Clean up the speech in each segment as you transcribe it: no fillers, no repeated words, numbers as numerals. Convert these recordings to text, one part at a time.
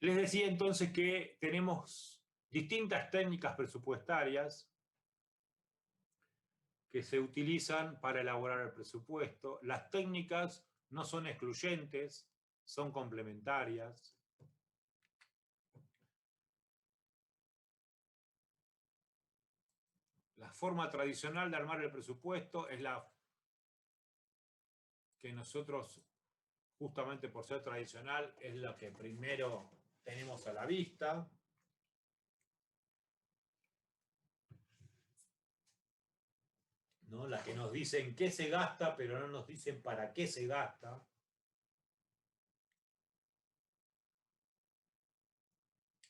Les decía entonces que tenemos distintas técnicas presupuestarias que se utilizan para elaborar el presupuesto. Las técnicas no son excluyentes, son complementarias. La forma tradicional de armar el presupuesto es la que nosotros, justamente por ser tradicional, es la que primero tenemos a la vista. ¿No? La que nos dicen qué se gasta, pero no nos dicen para qué se gasta.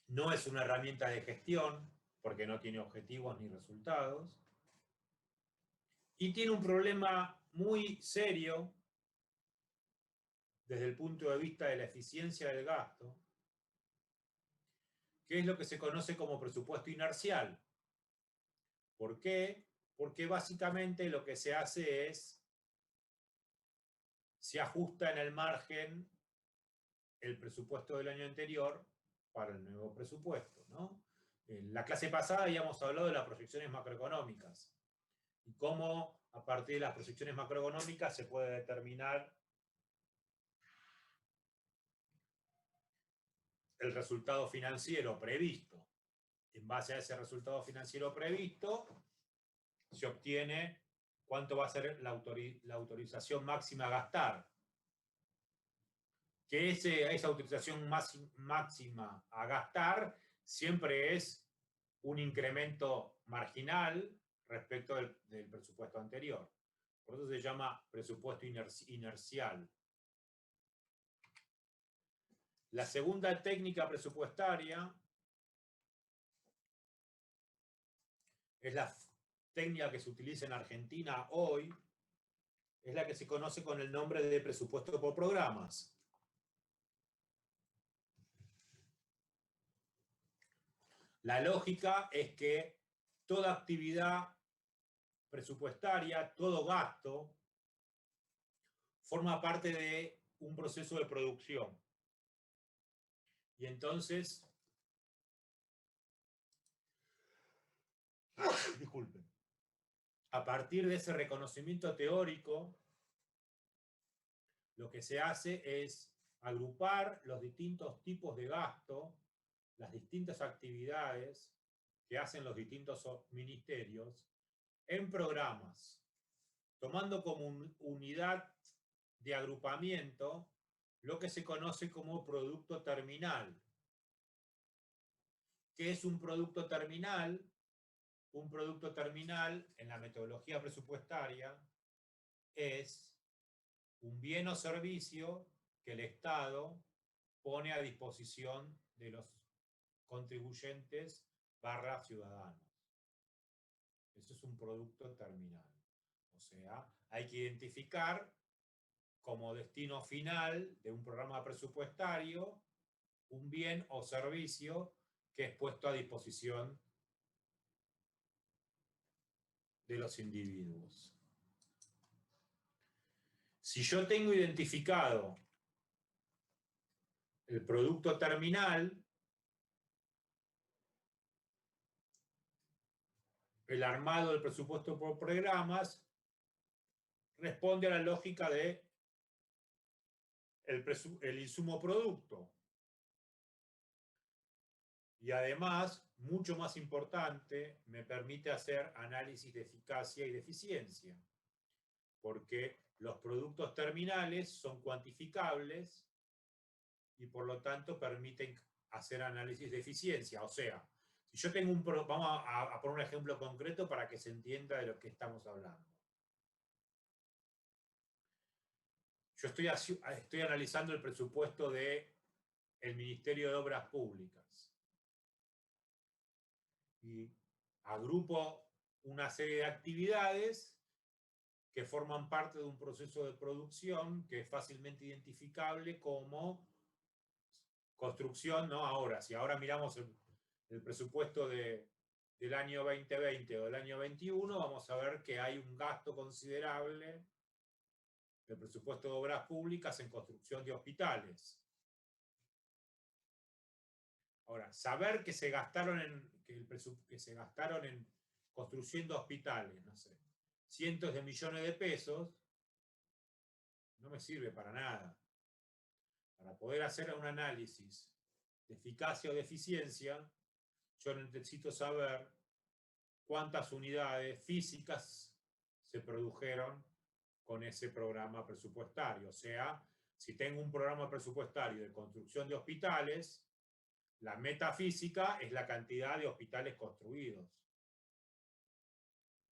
No es una herramienta de gestión, porque no tiene objetivos ni resultados. Y tiene un problema muy serio desde el punto de vista de la eficiencia del gasto, que es lo que se conoce como presupuesto inercial. ¿Por qué? Porque básicamente lo que se hace es, se ajusta en el margen el presupuesto del año anterior para el nuevo presupuesto, ¿no? En la clase pasada habíamos hablado de las proyecciones macroeconómicas y cómo a partir de las proyecciones macroeconómicas se puede determinar el resultado financiero previsto. En base a ese resultado financiero previsto, se obtiene cuánto va a ser la autorización máxima a gastar. Que esa autorización máxima a gastar siempre es un incremento marginal respecto del presupuesto anterior. Por eso se llama presupuesto inercial. La segunda técnica presupuestaria es la técnica que se utiliza en Argentina hoy, es la que se conoce con el nombre de presupuesto por programas. La lógica es que toda actividad presupuestaria, todo gasto, forma parte de un proceso de producción. Y entonces, disculpen, a partir de ese reconocimiento teórico, lo que se hace es agrupar los distintos tipos de gasto, las distintas actividades que hacen los distintos ministerios en programas, tomando como unidad de agrupamiento lo que se conoce como producto terminal. ¿Qué es un producto terminal? Un producto terminal en la metodología presupuestaria es un bien o servicio que el Estado pone a disposición de los contribuyentes / ciudadanos. Eso es un producto terminal. O sea, hay que identificar como destino final de un programa presupuestario un bien o servicio que es puesto a disposición de los individuos. Si yo tengo identificado el producto terminal, el armado del presupuesto por programas responde a la lógica de el insumo producto. Y además, mucho más importante, me permite hacer análisis de eficacia y de eficiencia, porque los productos terminales son cuantificables y por lo tanto permiten hacer análisis de eficiencia. O sea, si yo tengo vamos a poner un ejemplo concreto para que se entienda de lo que estamos hablando. Yo estoy analizando el presupuesto del Ministerio de Obras Públicas y agrupo una serie de actividades que forman parte de un proceso de producción que es fácilmente identificable como construcción, ¿no? Ahora, si ahora miramos el presupuesto del año 2020 o del año 21, vamos a ver que hay un gasto considerable del presupuesto de obras públicas en construcción de hospitales. Ahora, saber que se gastaron que se gastaron en construyendo hospitales, no sé, cientos de millones de pesos, no me sirve para nada. Para poder hacer un análisis de eficacia o de eficiencia, yo necesito saber cuántas unidades físicas se produjeron con ese programa presupuestario. O sea, si tengo un programa presupuestario de construcción de hospitales, la meta física es la cantidad de hospitales construidos,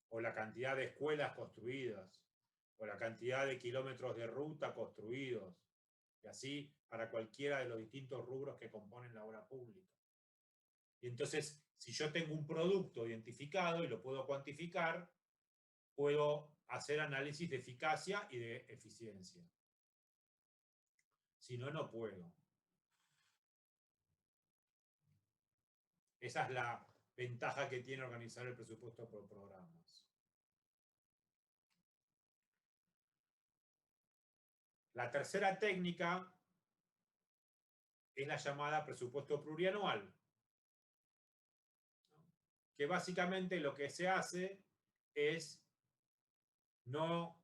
o la cantidad de escuelas construidas, o la cantidad de kilómetros de ruta construidos, y así para cualquiera de los distintos rubros que componen la obra pública. Y entonces, si yo tengo un producto identificado y lo puedo cuantificar, puedo hacer análisis de eficacia y de eficiencia. Si no, no puedo. Esa es la ventaja que tiene organizar el presupuesto por programas. La tercera técnica es la llamada presupuesto plurianual, que básicamente lo que se hace es no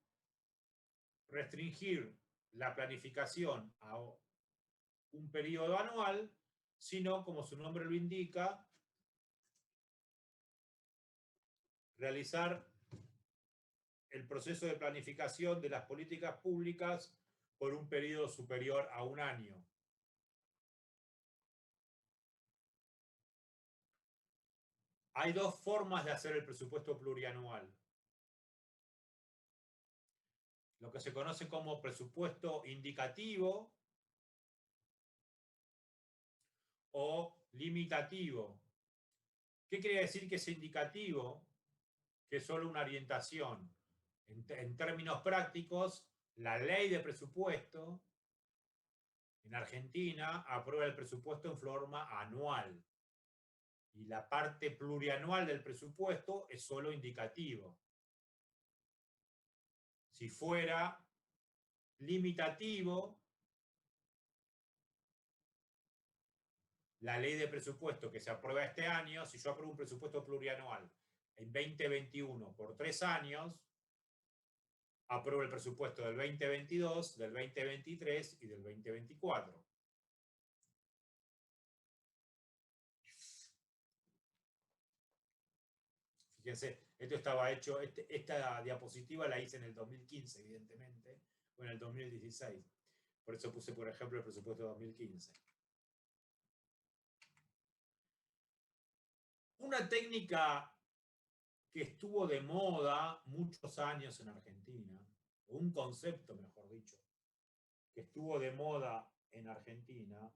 restringir la planificación a un periodo anual, sino, como su nombre lo indica, realizar el proceso de planificación de las políticas públicas por un periodo superior a un año. Hay dos formas de hacer el presupuesto plurianual. Lo que se conoce como presupuesto indicativo o limitativo. ¿Qué quiere decir que es indicativo? Que es solo una orientación. En términos prácticos, la ley de presupuesto en Argentina aprueba el presupuesto en forma anual. Y la parte plurianual del presupuesto es solo indicativo. Si fuera limitativo, la ley de presupuesto que se aprueba este año, si yo apruebo un presupuesto plurianual en 2021 por 3 años, apruebo el presupuesto del 2022, del 2023 y del 2024. Fíjense, esto estaba hecho, esta diapositiva la hice en el 2015, evidentemente, o en el 2016. Por eso puse, por ejemplo, el presupuesto de 2015. Una técnica que estuvo de moda muchos años en Argentina, o un concepto, mejor dicho, que estuvo de moda en Argentina,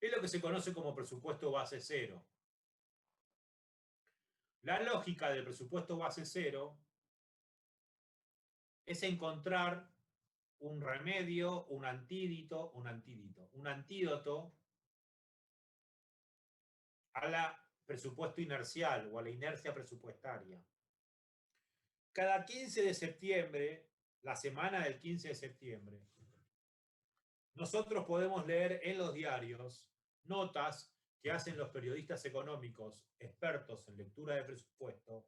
es lo que se conoce como presupuesto base cero. La lógica del presupuesto base cero es encontrar un remedio, un antídoto al presupuesto inercial o a la inercia presupuestaria. Cada 15 de septiembre, la semana del 15 de septiembre, nosotros podemos leer en los diarios notas que hacen los periodistas económicos expertos en lectura de presupuesto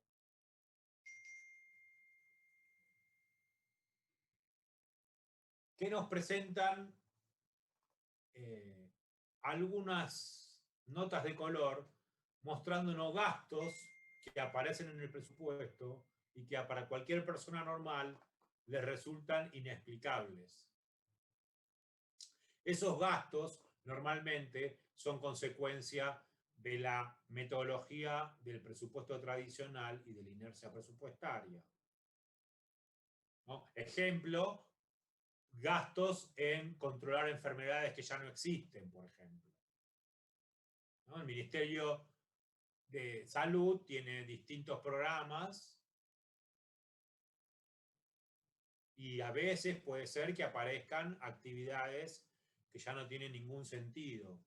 que nos presentan algunas notas de color mostrándonos gastos que aparecen en el presupuesto y que para cualquier persona normal les resultan inexplicables. Esos gastos normalmente son consecuencia de la metodología del presupuesto tradicional y de la inercia presupuestaria, ¿no? Ejemplo, gastos en controlar enfermedades que ya no existen, por ejemplo, ¿no? El Ministerio de Salud tiene distintos programas y a veces puede ser que aparezcan actividades que ya no tienen ningún sentido.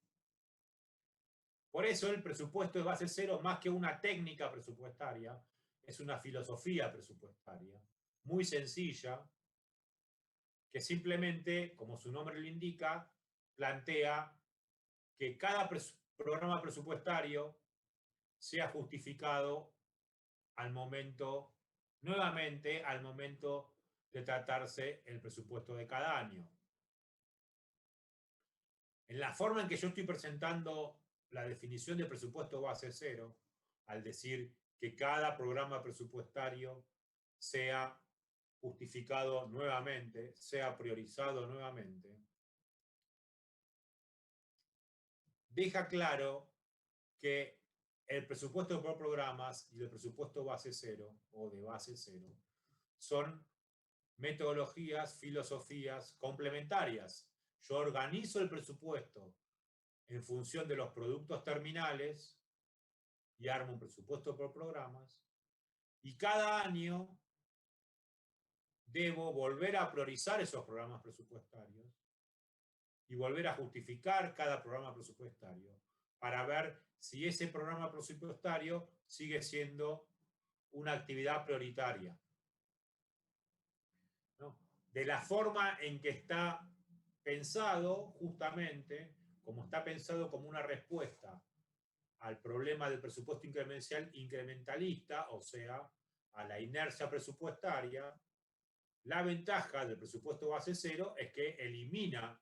Por eso el presupuesto de base cero, más que una técnica presupuestaria, es una filosofía presupuestaria muy sencilla que simplemente, como su nombre lo indica, plantea que cada programa presupuestario sea justificado al momento, nuevamente al momento de tratarse el presupuesto de cada año. En la forma en que yo estoy presentando la definición de presupuesto base cero, al decir que cada programa presupuestario sea justificado nuevamente, sea priorizado nuevamente, deja claro que el presupuesto por programas y el presupuesto base cero o de base cero son metodologías, filosofías complementarias. Yo organizo el presupuesto en función de los productos terminales y armo un presupuesto por programas, y cada año debo volver a priorizar esos programas presupuestarios y volver a justificar cada programa presupuestario para ver si ese programa presupuestario sigue siendo una actividad prioritaria, ¿no? De la forma en que está pensado, justamente, como está pensado como una respuesta al problema del presupuesto incrementalista, o sea, a la inercia presupuestaria, la ventaja del presupuesto base cero es que elimina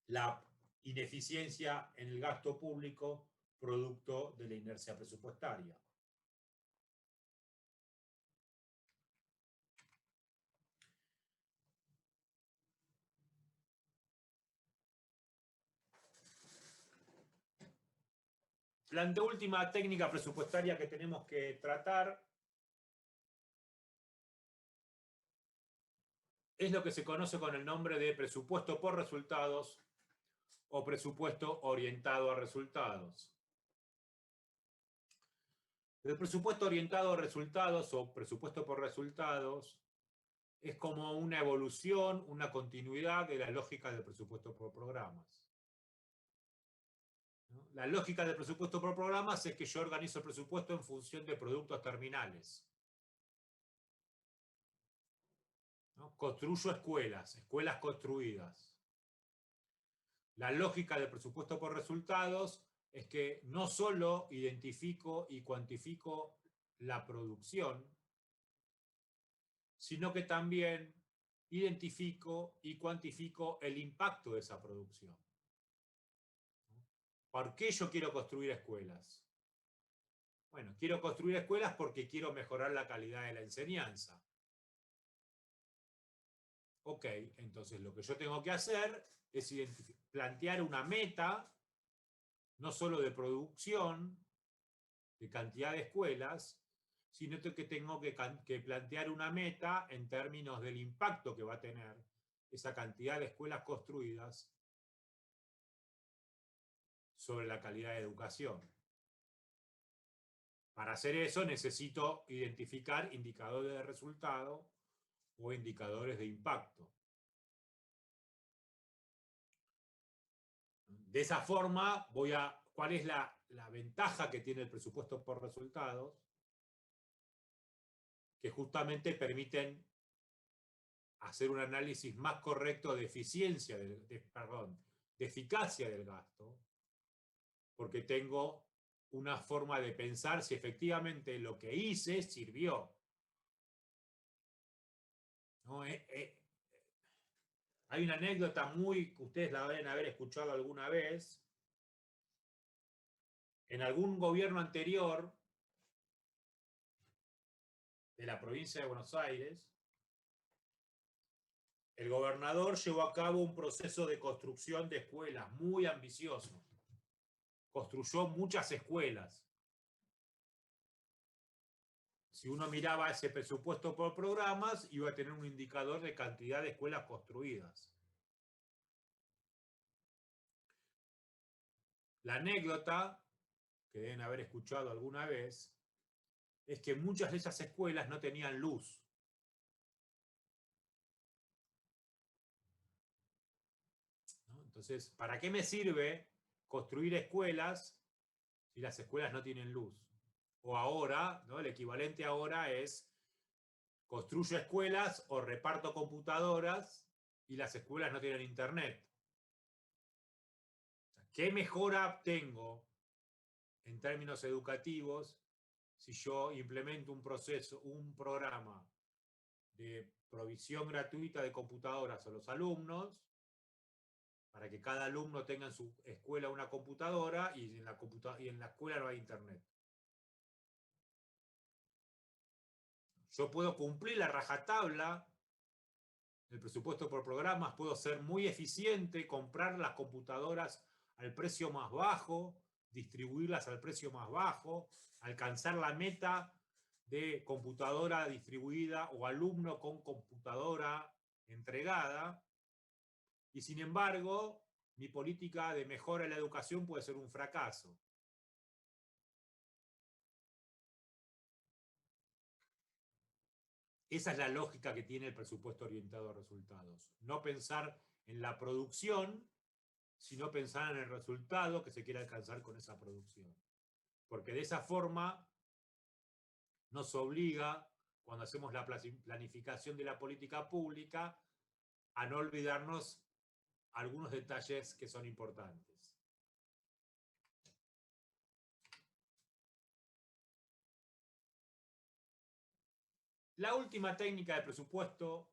la ineficiencia en el gasto público producto de la inercia presupuestaria. La anteúltima técnica presupuestaria que tenemos que tratar es lo que se conoce con el nombre de presupuesto por resultados o presupuesto orientado a resultados. El presupuesto orientado a resultados o presupuesto por resultados es como una evolución, una continuidad de la lógica del presupuesto por programas. ¿No? La lógica del presupuesto por programas es que yo organizo el presupuesto en función de productos terminales. ¿No? Construyo escuelas, escuelas construidas. La lógica del presupuesto por resultados es que no solo identifico y cuantifico la producción, sino que también identifico y cuantifico el impacto de esa producción. ¿Por qué yo quiero construir escuelas? Bueno, quiero construir escuelas porque quiero mejorar la calidad de la enseñanza. Ok, entonces lo que yo tengo que hacer es plantear una meta, no solo de producción, de cantidad de escuelas, sino que tengo que plantear una meta en términos del impacto que va a tener esa cantidad de escuelas construidas sobre la calidad de educación. Para hacer eso necesito identificar indicadores de resultado o indicadores de impacto. De esa forma ¿cuál es la ventaja que tiene el presupuesto por resultados? Que justamente permiten hacer un análisis más correcto de eficiencia, de eficacia del gasto, porque tengo una forma de pensar si efectivamente lo que hice sirvió. ¿No? Hay una anécdota que ustedes la deben haber escuchado alguna vez. En algún gobierno anterior de la provincia de Buenos Aires, el gobernador llevó a cabo un proceso de construcción de escuelas muy ambicioso. Construyó muchas escuelas. Si uno miraba ese presupuesto por programas, iba a tener un indicador de cantidad de escuelas construidas. La anécdota, que deben haber escuchado alguna vez, es que muchas de esas escuelas no tenían luz. ¿No? Entonces, ¿para qué me sirve construir escuelas si las escuelas no tienen luz? O ahora, ¿no? El equivalente ahora es construyo escuelas o reparto computadoras y las escuelas no tienen internet. ¿Qué mejora tengo en términos educativos si yo implemento un proceso, un programa de provisión gratuita de computadoras a los alumnos, para que cada alumno tenga en su escuela una computadora y en la escuela no hay internet? Yo puedo cumplir la rajatabla del presupuesto por programas, puedo ser muy eficiente, comprar las computadoras al precio más bajo, distribuirlas al precio más bajo, alcanzar la meta de computadora distribuida o alumno con computadora entregada, y sin embargo, mi política de mejora en la educación puede ser un fracaso. Esa es la lógica que tiene el presupuesto orientado a resultados. No pensar en la producción, sino pensar en el resultado que se quiere alcanzar con esa producción. Porque de esa forma nos obliga, cuando hacemos la planificación de la política pública, a no olvidarnos algunos detalles que son importantes. La última técnica de presupuesto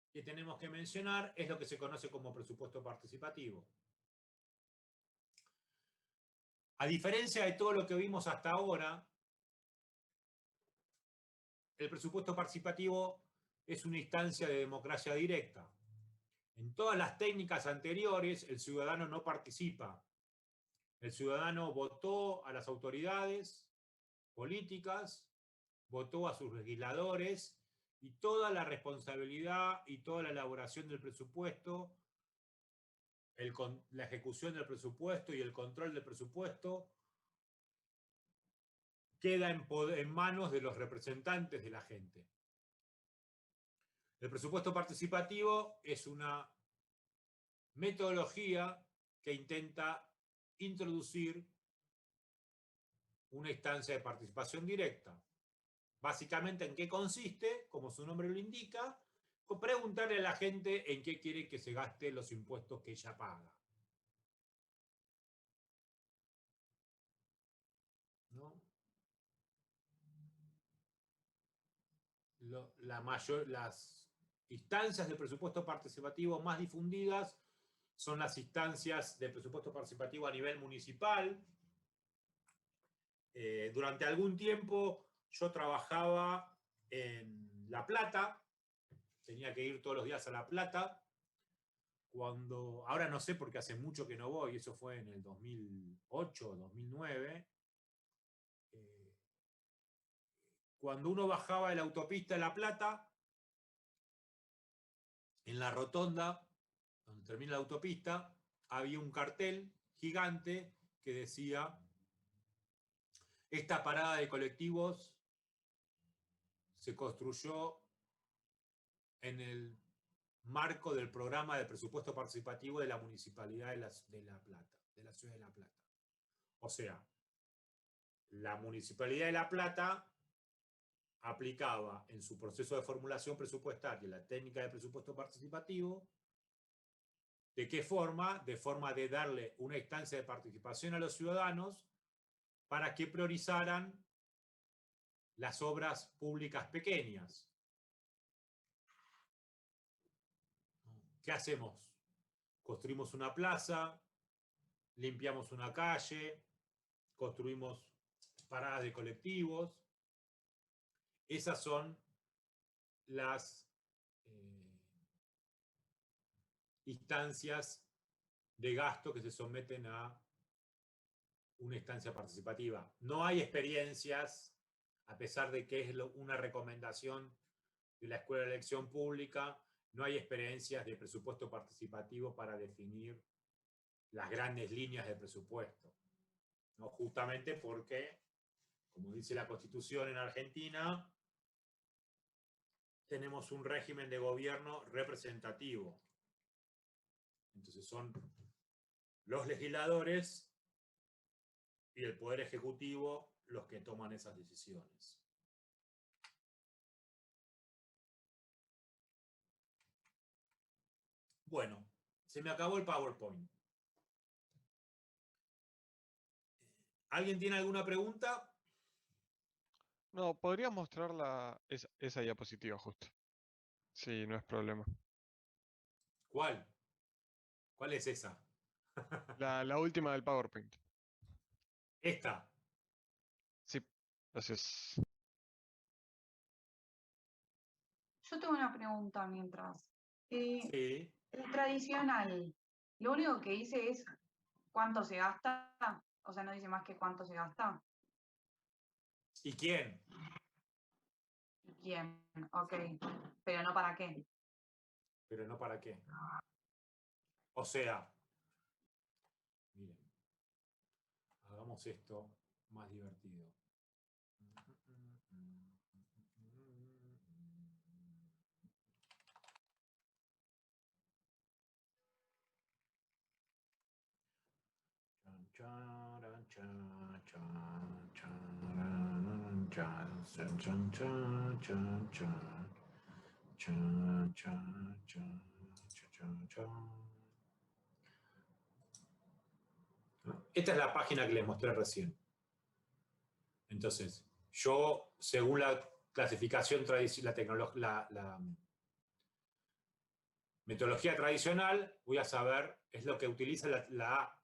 que tenemos que mencionar es lo que se conoce como presupuesto participativo. A diferencia de todo lo que vimos hasta ahora, el presupuesto participativo es una instancia de democracia directa. En todas las técnicas anteriores, el ciudadano no participa. El ciudadano votó a las autoridades políticas, votó a sus legisladores, y toda la responsabilidad y toda la elaboración del presupuesto, la ejecución del presupuesto y el control del presupuesto queda en manos de los representantes de la gente. El presupuesto participativo es una metodología que intenta introducir una instancia de participación directa. Básicamente, ¿en qué consiste? Como su nombre lo indica, preguntarle a la gente en qué quiere que se gaste los impuestos que ella paga. ¿No? Las instancias de presupuesto participativo más difundidas son las instancias de presupuesto participativo a nivel municipal. Durante algún tiempo yo trabajaba en La Plata, tenía que ir todos los días a La Plata, ahora no sé porque hace mucho que no voy, eso fue en el 2008, 2009, cuando uno bajaba de la autopista de La Plata, en la rotonda, donde termina la autopista, había un cartel gigante que decía: esta parada de colectivos se construyó en el marco del programa de presupuesto participativo de la Municipalidad de La Plata, de la ciudad de La Plata. O sea, la Municipalidad de La Plata aplicaba en su proceso de formulación presupuestaria la técnica de presupuesto participativo. ¿De qué forma? De forma de darle una instancia de participación a los ciudadanos para que priorizaran las obras públicas pequeñas. ¿Qué hacemos? Construimos una plaza, limpiamos una calle, construimos paradas de colectivos. Esas son las instancias de gasto que se someten a una instancia participativa. No hay experiencias, a pesar de que es una recomendación de la Escuela de Elección Pública, no hay experiencias de presupuesto participativo para definir las grandes líneas de presupuesto, ¿no? Justamente porque, como dice la Constitución en Argentina, tenemos un régimen de gobierno representativo. Entonces son los legisladores y el Poder Ejecutivo los que toman esas decisiones. Bueno, se me acabó el PowerPoint. ¿Alguien tiene alguna pregunta? No, podrías mostrar esa diapositiva justo. Sí, no es problema. ¿Cuál? ¿Cuál es esa? La última del PowerPoint. Esta. Sí, gracias. Yo tengo una pregunta mientras. Sí. El tradicional, lo único que dice es cuánto se gasta, o sea, no dice más que cuánto se gasta. ¿Y quién? ¿Y quién? Ok, pero no para qué. Pero no para qué. O sea, miren, hagamos esto más divertido. Esta es la página que les mostré recién. Entonces, yo, según la clasificación tradicional, la metodología tradicional, voy a saber, es lo que utiliza la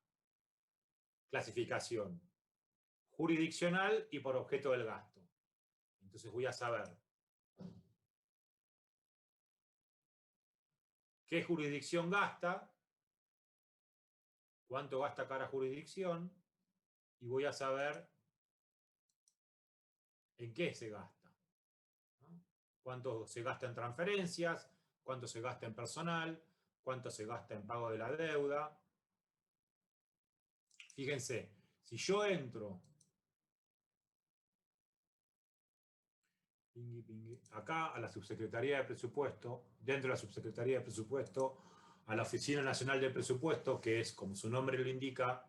clasificación jurisdiccional y por objeto del gasto. Entonces voy a saber qué jurisdicción gasta, cuánto gasta cada jurisdicción, y voy a saber en qué se gasta, ¿no? Cuánto se gasta en transferencias, cuánto se gasta en personal, cuánto se gasta en pago de la deuda. Fíjense, si yo entro acá a la Subsecretaría de Presupuesto, dentro de la Subsecretaría de Presupuesto, a la Oficina Nacional de Presupuesto, que es, como su nombre lo indica,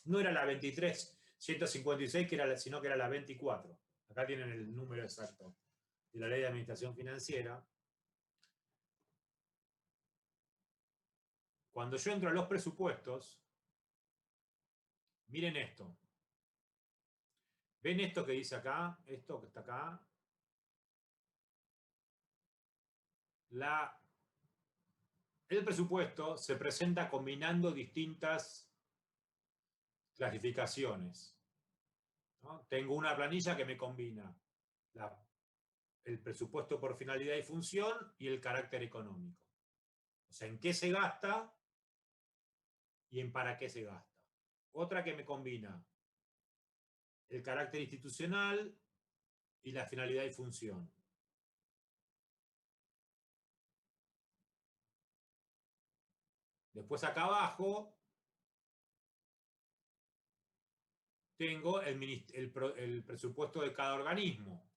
no era la 23.156, sino que era la 24. Acá tienen el número exacto de la Ley de Administración Financiera. Cuando yo entro a los presupuestos, miren esto. ¿Ven esto que dice acá? Esto que está acá. El presupuesto se presenta combinando distintas clasificaciones, ¿no? Tengo una planilla que me combina el presupuesto por finalidad y función y el carácter económico. O sea, en qué se gasta y en para qué se gasta. Otra que me combina el carácter institucional y la finalidad y función. Después acá abajo tengo el presupuesto de cada organismo.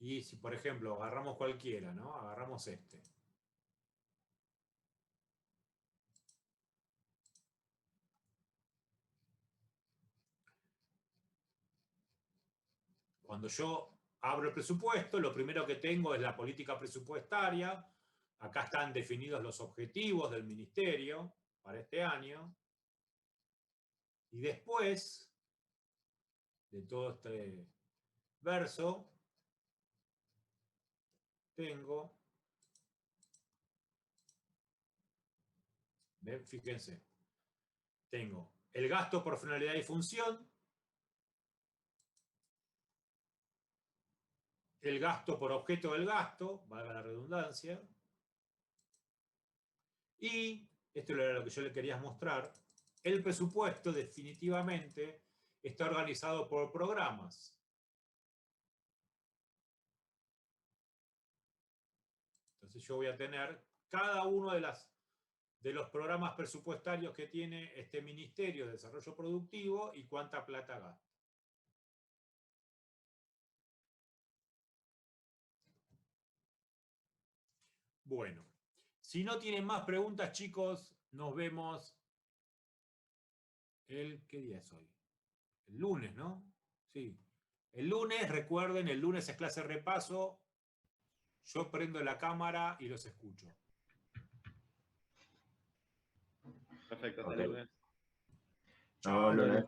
Y si, por ejemplo, agarramos cualquiera, ¿no? Agarramos este. Cuando yo abro el presupuesto, lo primero que tengo es la política presupuestaria. Acá están definidos los objetivos del ministerio para este año. Y después de todo este verso, tengo, ¿ven? Fíjense, tengo el gasto por finalidad y función, el gasto por objeto del gasto, valga la redundancia, y esto era lo que yo le quería mostrar, el presupuesto definitivamente está organizado por programas. Entonces yo voy a tener cada uno de los programas presupuestarios que tiene este Ministerio de Desarrollo Productivo y cuánta plata gasta. Bueno, si no tienen más preguntas, chicos, nos vemos ¿qué día es hoy? El lunes, ¿no? Sí. El lunes, recuerden, el lunes es clase de repaso. Yo prendo la cámara y los escucho. Perfecto, hasta Ok. el lunes. Chao. Lunes.